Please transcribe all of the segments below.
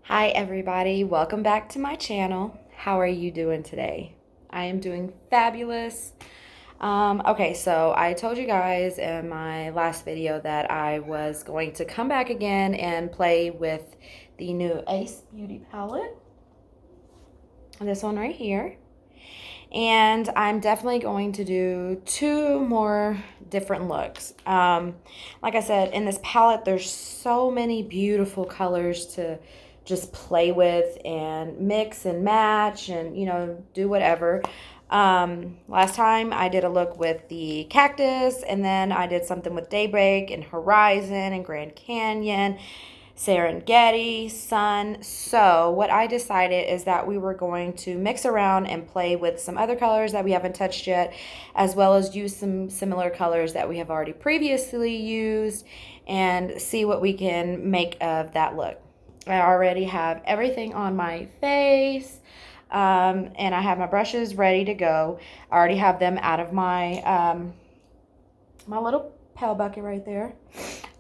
Hi everybody, welcome back to my channel. How are you doing today? I am doing fabulous. Okay, so I told you guys in my last video that I was going to come back again and play with the new Ace Beauty palette. This one right here. And I'm definitely going to do two more different looks. Like I said, in this palette, there's so many beautiful colors to just play with and mix and match and, do whatever. Last time I did a look with the cactus, and then I did something with Daybreak and Horizon and Grand Canyon, Serengeti, Sun. So what I decided is that we were going to mix around and play with some other colors that we haven't touched yet, as well as use some similar colors that we have already previously used and see what we can make of that look. I already have everything on my face. And I have my brushes ready to go. I already have them out of my my little pail bucket right there.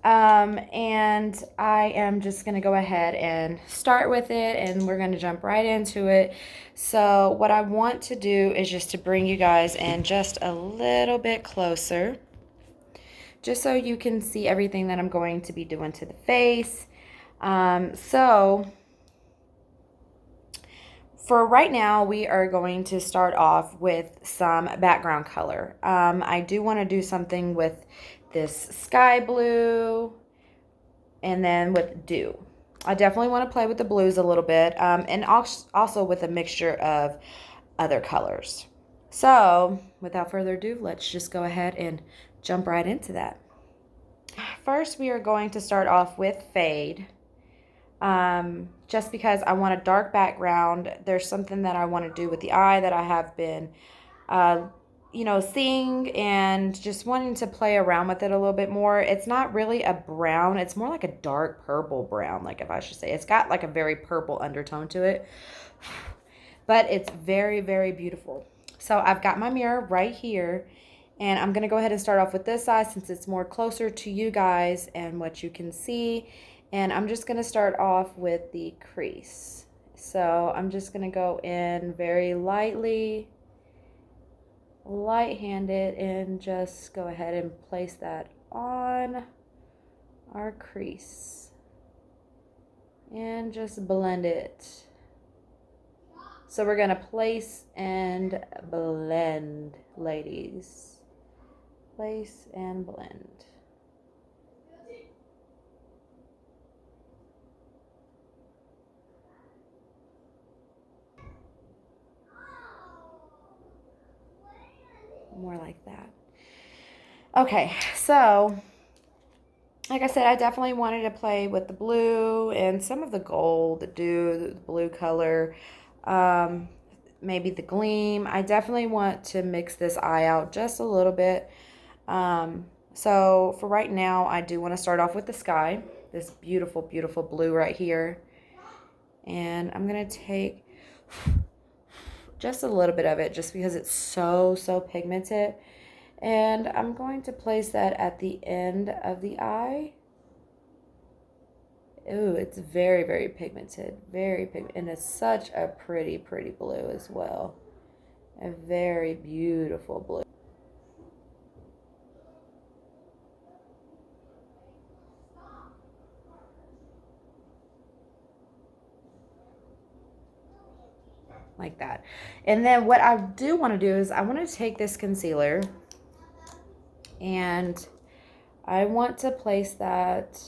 And I am just going to go ahead and start with it, and we're going to jump right into it. So what I want to do is just to bring you guys in just a little bit closer, just so you can see everything that I'm going to be doing to the face. So for right now, we are going to start off with some background color. I do want to do something with this sky blue and then with dew. I definitely want to play with the blues a little bit, and also with a mixture of other colors. So without further ado, let's just go ahead and jump right into that. First, we are going to start off with Fade. Just because I want a dark background. There's something that I want to do with the eye that I have been, seeing and just wanting to play around with it a little bit more. It's not really a brown. It's more like a dark purple brown, like if I should say. It's got like a very purple undertone to it, but it's very, very beautiful. So I've got my mirror right here, and I'm going to go ahead and start off with this side since it's more closer to you guys and what you can see. And I'm just going to start off with the crease. So I'm just going to go in very lightly, light-handed, and just go ahead and place that on our crease. And just blend it. So we're going to place and blend, ladies. Place and blend. More like that. Okay, so like I said, I definitely wanted to play with the blue and some of the gold, the dew, the blue color, maybe the gleam. I definitely want to mix this eye out just a little bit. So for right now, I do want to start off with the sky, this beautiful, beautiful blue right here. And I'm going to take just a little bit of it just because it's so, so pigmented. And I'm going to place that at the end of the eye. Ooh, it's very, very pigmented. Very pigmented. And it's such a pretty, pretty blue as well. A very beautiful blue. Like that. And then what I do want to do is I want to take this concealer and I want to place that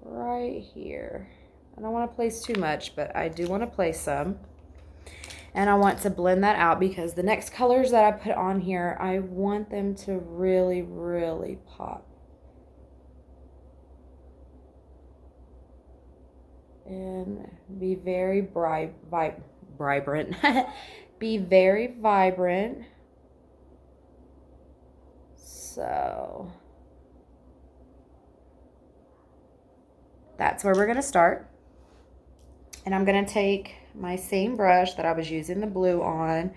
right here. I don't want to place too much, but I do want to place some. And I want to blend that out because the next colors that I put on here, I want them to really, really pop. And be very vibrant. Be very vibrant. So that's where we're going to start. And I'm going to take my same brush that I was using the blue on,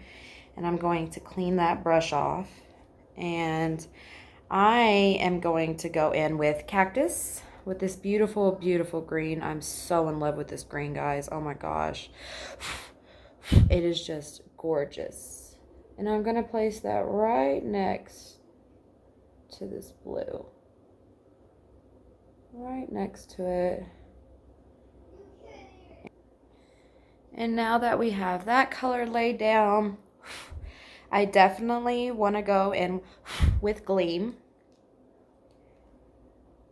and I'm going to clean that brush off. And I am going to go in with Cactus, with this beautiful, beautiful green. I'm so in love with this green, guys. Oh my gosh. It is just gorgeous. And I'm going to place that right next to this blue. Right next to it. And now that we have that color laid down, I definitely want to go in with Gleam,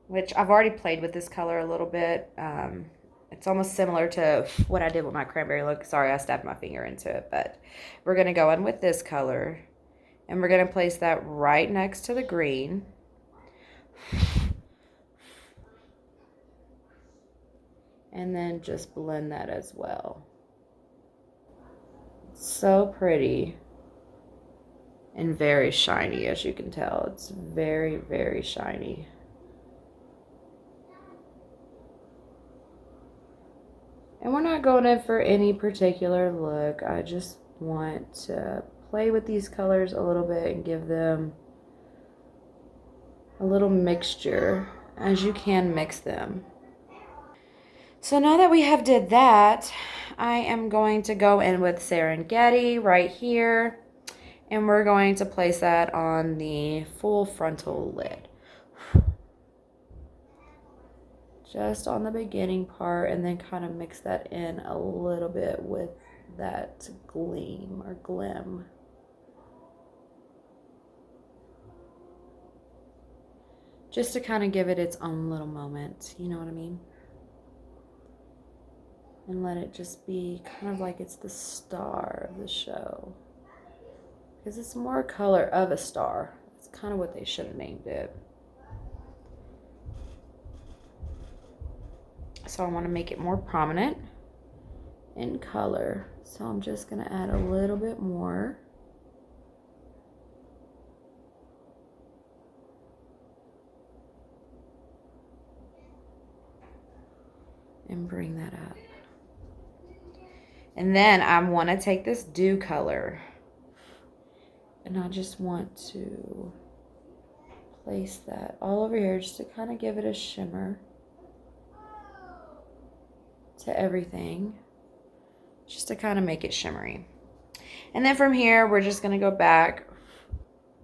which I've already played with this color a little bit. It's almost similar to what I did with my cranberry look. Sorry, I stabbed my finger into it, but we're going to go in with this color, and we're going to place that right next to the green. And then just blend that as well. So pretty and very shiny, as you can tell. It's very, very shiny. And we're not going in for any particular look. I just want to play with these colors a little bit and give them a little mixture, as you can mix them. So now that we have did that, I am going to go in with Serengeti right here, and we're going to place that on the full frontal lid. Just on the beginning part, and then kind of mix that in a little bit with that gleam or glim. Just to kind of give it its own little moment, you know what I mean? And let it just be kind of like it's the star of the show. Because it's more color of a star. It's kind of what they should have named it. So I want to make it more prominent in color. So I'm just going to add a little bit more. And bring that up. And then I want to take this dew color. And I just want to place that all over here just to kind of give it a shimmer to everything. Just to kind of make it shimmery. And then from here, we're just going to go back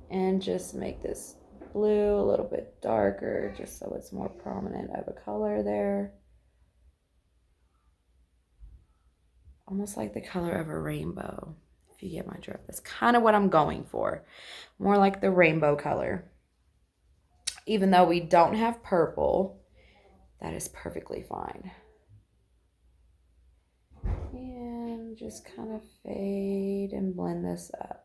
and just make this blue a little bit darker, just so it's more prominent of a color there. Almost like the color of a rainbow, if you get my drift. That's kind of what I'm going for. More like the rainbow color. Even though we don't have purple, that is perfectly fine. And just kind of fade and blend this up.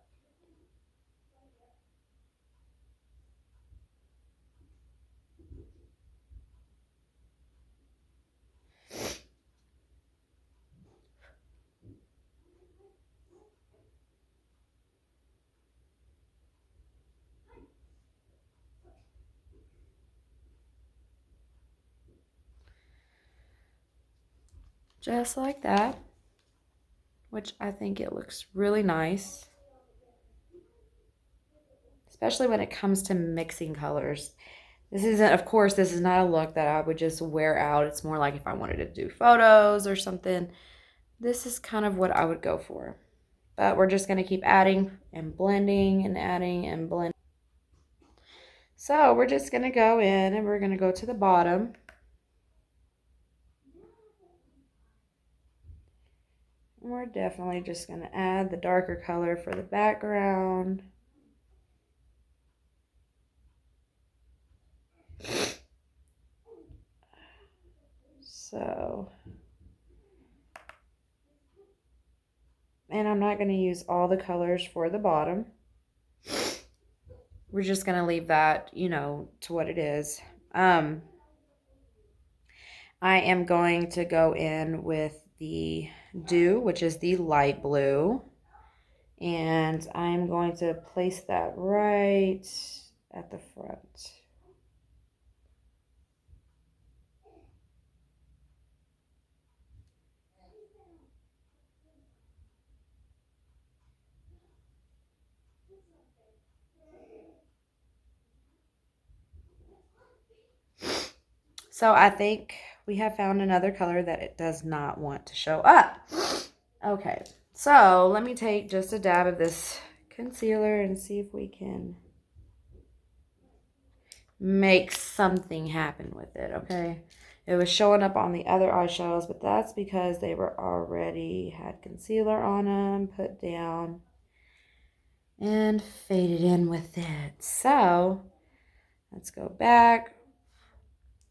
Just like that, which I think it looks really nice, especially when it comes to mixing colors. This isn't, of course, this is not a look that I would just wear out. It's more like if I wanted to do photos or something. This is kind of what I would go for. But we're just going to keep adding and blending and adding and blending. So we're just going to go in and we're going to go to the bottom. And we're definitely just going to add the darker color for the background. So, and I'm not going to use all the colors for the bottom. We're just going to leave that, you know, to what it is. I am going to go in with the Dew, which is the light blue. And I'm going to place that right at the front. So I think we have found another color that it does not want to show up. Okay, so let me take just a dab of this concealer and see if we can make something happen with it, okay? It was showing up on the other eyeshadows, but that's because they were already had concealer on them, put down, and faded in with it. So let's go back,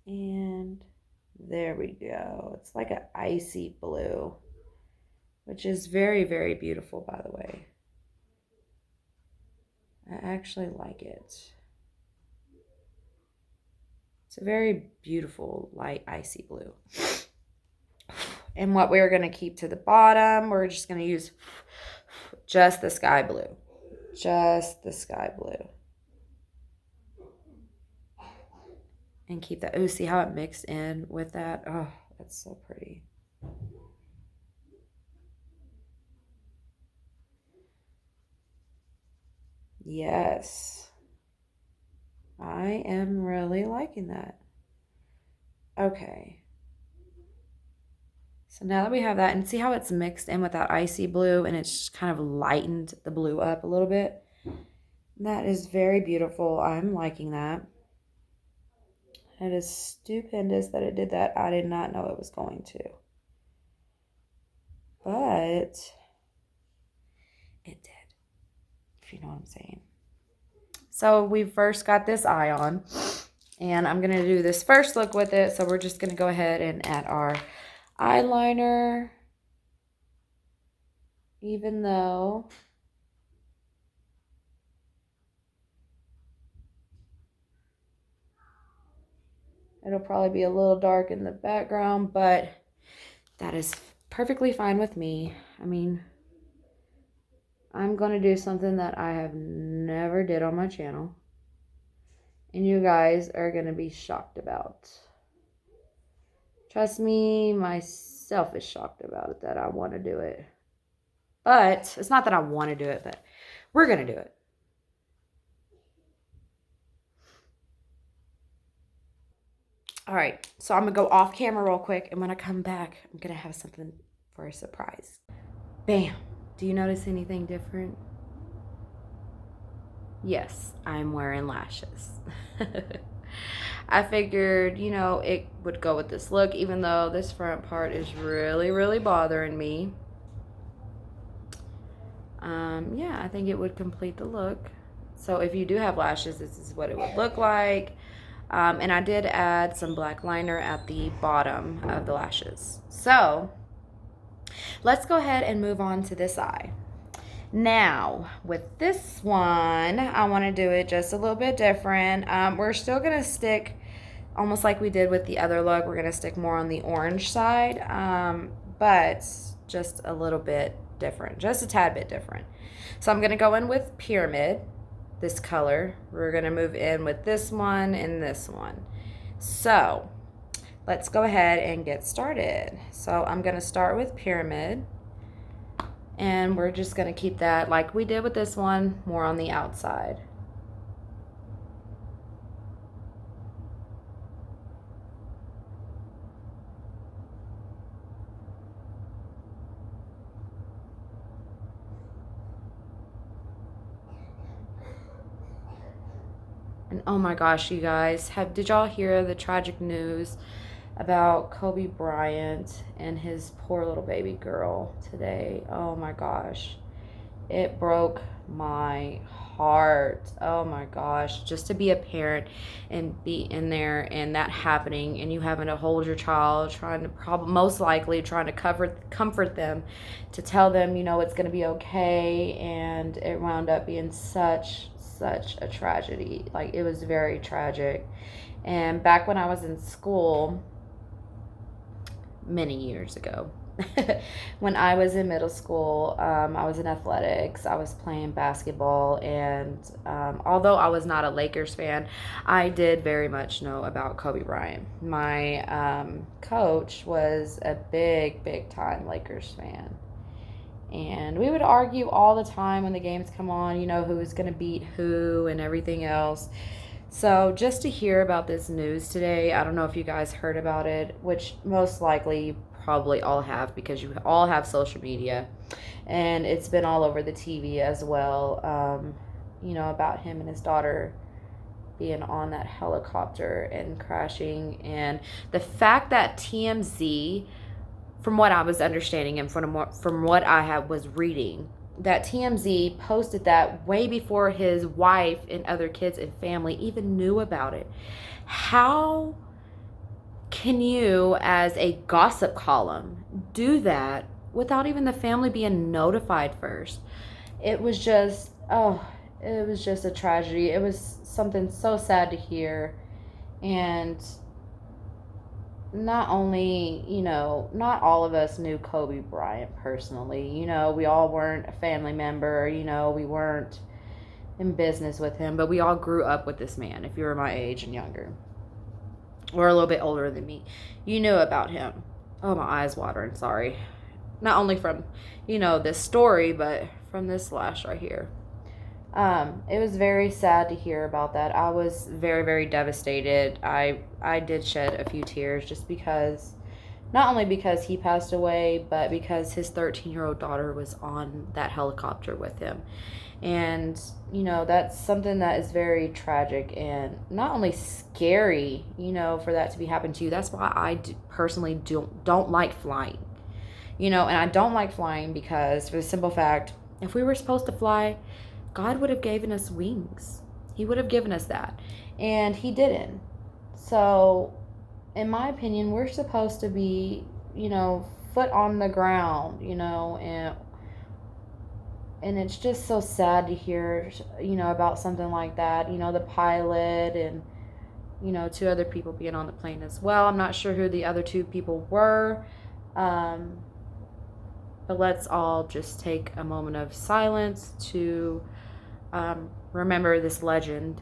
and there we go. It's like an icy blue, which is very, very beautiful, by the way. I actually like it. It's a very beautiful, light, icy blue. And what we're going to keep to the bottom, we're just going to use just the sky blue. Just the sky blue. And keep that. Oh, see how it mixed in with that? Oh, that's so pretty. Yes. I am really liking that. Okay. So now that we have that, and see how it's mixed in with that icy blue, and it's just kind of lightened the blue up a little bit. That is very beautiful. I'm liking that. It is stupendous that it did that. I did not know it was going to. But it did, if you know what I'm saying. So we first got this eye on, and I'm going to do this first look with it. So we're just going to go ahead and add our eyeliner, even though it'll probably be a little dark in the background, but that is perfectly fine with me. I mean, I'm going to do something that I have never did on my channel, and you guys are going to be shocked about. Trust me, myself is shocked about it that I want to do it. But it's not that I want to do it, but we're going to do it. All right, so I'm going to go off camera real quick, and when I come back, I'm going to have something for a surprise. Bam. Do you notice anything different? Yes, I'm wearing lashes. I figured, you know, it would go with this look, even though this front part is really, really bothering me. Yeah, I think it would complete the look. So if you do have lashes, this is what it would look like. And I did add some black liner at the bottom of the lashes. So let's go ahead and move on to this eye. Now, with this one, I want to do it just a little bit different. We're still going to stick, almost like we did with the other look, we're going to stick more on the orange side, but just a little bit different, just a tad bit different. So I'm going to go in with Pyramid, this color. We're going to move in with this one and this one. So let's go ahead and get started. So I'm going to start with Pyramid. And we're just going to keep that like we did with this one, more on the outside. And oh my gosh, you guys, did y'all hear the tragic news about Kobe Bryant and his poor little baby girl today? Oh my gosh. It broke my heart. Oh my gosh. Just to be a parent and be in there and that happening, and you having to hold your child, trying to most likely trying to comfort them, to tell them, you know, it's going to be okay, and it wound up being such a tragedy. Like, it was very tragic. And back when I was in school many years ago, when I was in middle school, I was in athletics. I was playing basketball, and although I was not a Lakers fan, I did very much know about Kobe Bryant. My coach was a big time Lakers fan, and we would argue all the time when the games come on, you know, who was going to beat who and everything else. So just to hear about this news today, I don't know if you guys heard about it, which most likely probably all have because you all have social media, and it's been all over the TV as well. You know, about him and his daughter being on that helicopter and crashing, and the fact that TMZ, from what I was understanding and from what I was reading, that TMZ posted that way before his wife and other kids and family even knew about it. How can you, as a gossip column, do that without even the family being notified first? It was just, it was just a tragedy. It was something so sad to hear. And not only, you know, not all of us knew Kobe Bryant personally. You know, we all weren't a family member. You know, we weren't in business with him, but we all grew up with this man. If you were my age and younger, or a little bit older than me, you knew about him. Oh, my eyes watering, sorry. Not only from, you know, this story, but from this slash right here. It was very sad to hear about that. I was very, very devastated. I did shed a few tears just because, not only because he passed away, but because his 13-year-old daughter was on that helicopter with him. And, you know, that's something that is very tragic and not only scary, you know, for that to be happening to you. That's why I personally don't like flying. You know, and I don't like flying because, for the simple fact, if we were supposed to fly, God would have given us wings. He would have given us that. And he didn't. So, in my opinion, we're supposed to be, you know, foot on the ground, you know, and it's just so sad to hear, you know, about something like that. You know, the pilot and, you know, 2 other people being on the plane as well. I'm not sure who the other 2 people were. But let's all just take a moment of silence to remember this legend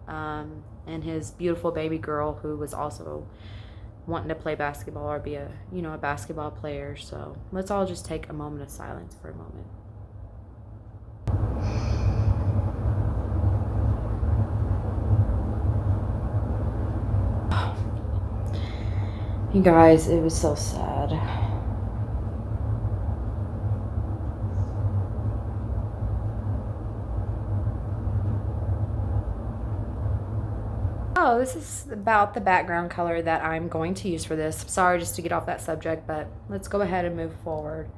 and his beautiful baby girl who was also wanting to play basketball or be a, you know, a basketball player. So let's all just take a moment of silence for a moment. You guys, it was so sad. Oh, this is about the background color that I'm going to use for this. Sorry just to get off that subject, but let's go ahead and move forward.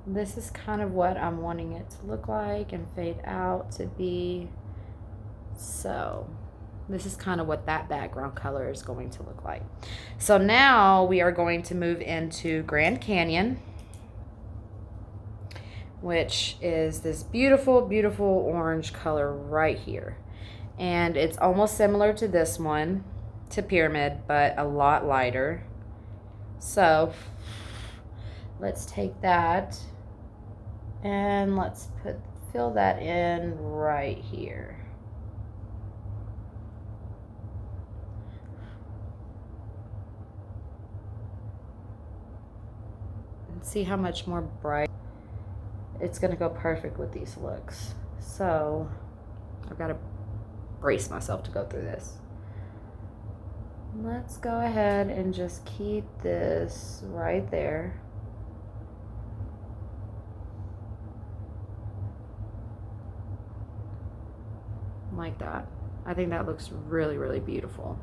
This is kind of what I'm wanting it to look like and fade out to be. So this is kind of what that background color is going to look like. So now we are going to move into Grand Canyon, which is this beautiful, beautiful orange color right here. And it's almost similar to this one, to Pyramid, but a lot lighter. So let's take that and let's fill that in right here. And see how much more bright. It's gonna go perfect with these looks. So I've got to brace myself to go through this. Let's go ahead and just keep this right there. Like that. I think that looks really, really beautiful.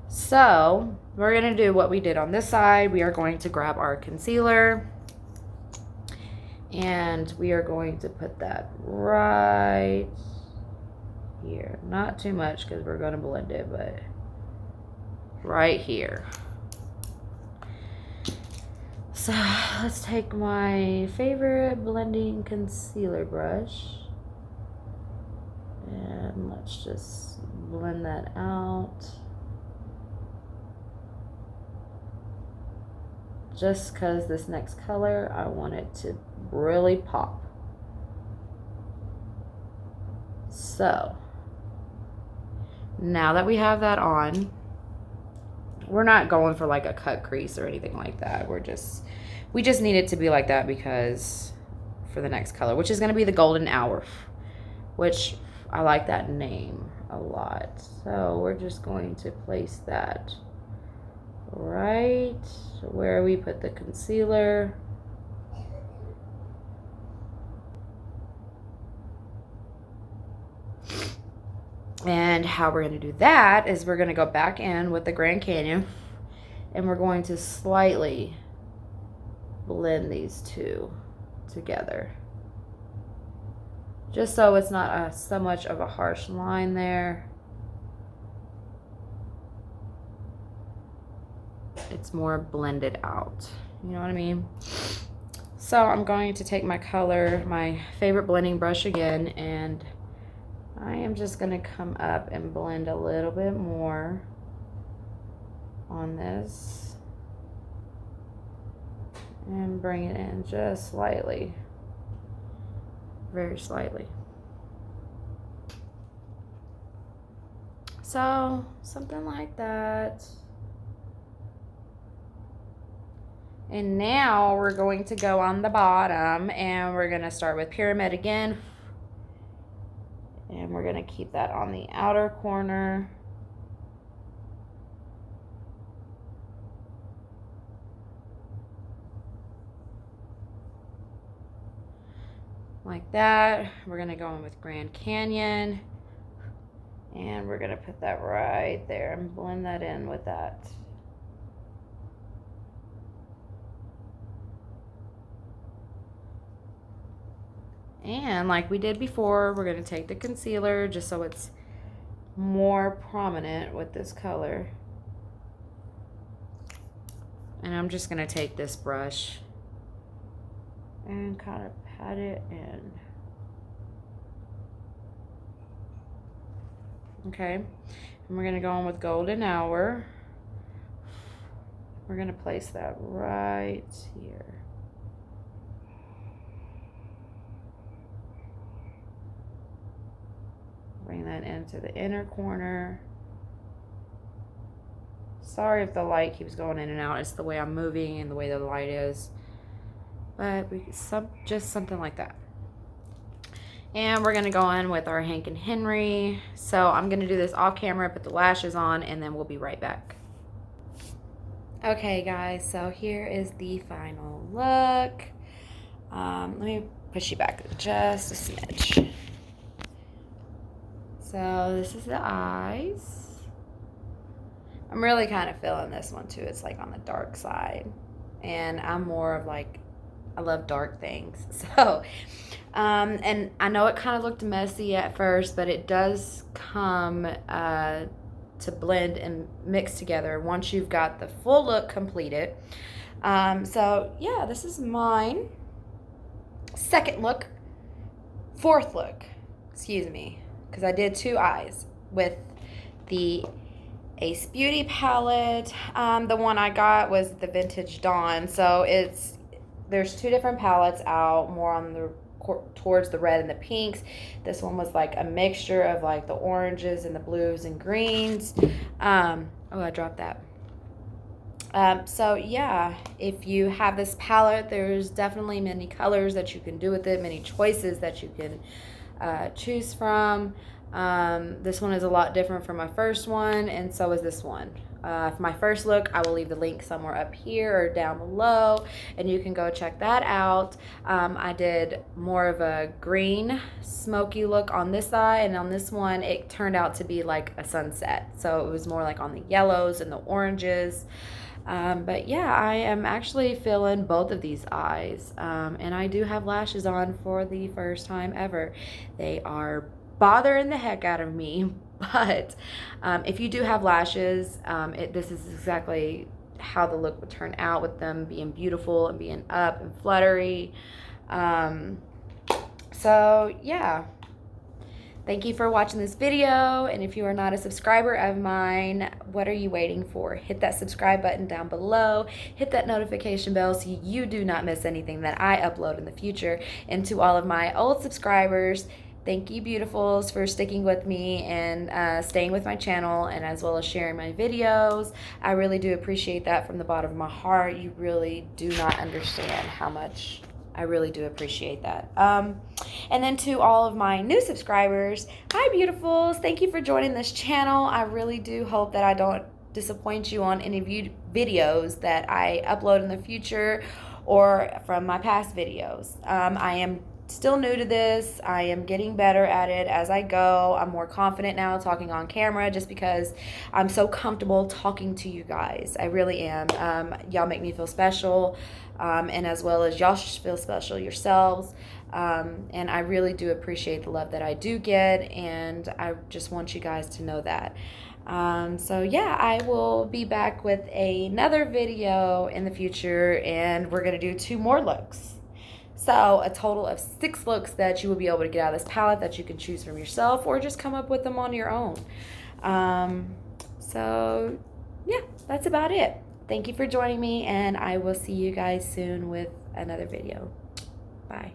So we're going to do what we did on this side. We are going to grab our concealer and we are going to put that right here. Not too much because we're going to blend it, but right here. So let's take my favorite blending concealer brush and let's just blend that out. Just because this next color, I want it to really pop. So now that we have that on, we're not going for like a cut crease or anything like that. We just need it to be like that because for the next color, which is going to be the golden hour, which I like that name a lot. So we're just going to place that right where we put the concealer. And how we're going to do that is we're going to go back in with the Grand Canyon and we're going to slightly blend these two together. Just so it's not so much of a harsh line there. It's more blended out. You know what I mean? So I'm going to take my color, my favorite blending brush again, and I am just going to come up and blend a little bit more on this and bring it in just slightly, very slightly. So something like that. And now we're going to go on the bottom and we're going to start with Pyramid again. And we're going to keep that on the outer corner. Like that. We're going to go in with Grand Canyon. And we're going to put that right there and blend that in with that. And like we did before, we're going to take the concealer just so it's more prominent with this color. And I'm just going to take this brush and kind of pat it in. Okay, and we're going to go in with Golden Hour. We're going to place that right here. Bring that into the inner corner. Sorry if the light keeps going in and out. It's the way I'm moving and the way the light is. But just something like that. And we're going to go in with our Hank and Henry. So I'm going to do this off camera, put the lashes on, and then we'll be right back. Okay, guys. So here is the final look. Let me push you back just a smidge. So this is the eyes. I'm really kind of feeling this one too. It's like on the dark side. And I'm more of like, I love dark things. So, and I know it kind of looked messy at first, but it does come to blend and mix together once you've got the full look completed. So yeah, this is mine. Second look. Fourth look. Excuse me. Because I did two eyes with the Ace Beauty palette. The one I got was the Vintage Dawn. So there's two different palettes out, more on the towards the red and the pinks. This one was like a mixture of like the oranges and the blues and greens. Oh, I dropped that. So yeah, if you have this palette, there's definitely many colors that you can do with it, many choices that you can choose from. This one is a lot different from my first one, and so is this one. For my first look, I will leave the link somewhere up here or down below, and you can go check that out. I did more of a green smoky look on this side, and on this one it turned out to be like a sunset, so it was more like on the yellows and the oranges. But yeah, I am actually feeling both of these eyes, and I do have lashes on for the first time ever. They are bothering the heck out of me, but if you do have lashes, this is exactly how the look would turn out with them being beautiful and being up and fluttery. So yeah, thank you for watching this video, and if you are not a subscriber of mine, what are you waiting for? Hit that subscribe button down below, hit that notification bell so you do not miss anything that I upload in the future. And to all of my old subscribers, thank you, beautifuls, for sticking with me and staying with my channel, and as well as sharing my videos. I really do appreciate that from the bottom of my heart. You really do not understand how much I really do appreciate that. And then to all of my new subscribers, hi beautifuls, thank you for joining this channel. I really do hope that I don't disappoint you on any videos that I upload in the future or from my past videos. I am still new to this. I am getting better at it as I go. I'm more confident now talking on camera just because I'm so comfortable talking to you guys. I really am. Y'all make me feel special, and as well as y'all should feel special yourselves. And I really do appreciate the love that I do get, and I just want you guys to know that. So yeah, I will be back with another video in the future, and we're going to do 2 more looks. So a total of 6 looks that you will be able to get out of this palette that you can choose from yourself or just come up with them on your own. So yeah, that's about it. Thank you for joining me, and I will see you guys soon with another video. Bye.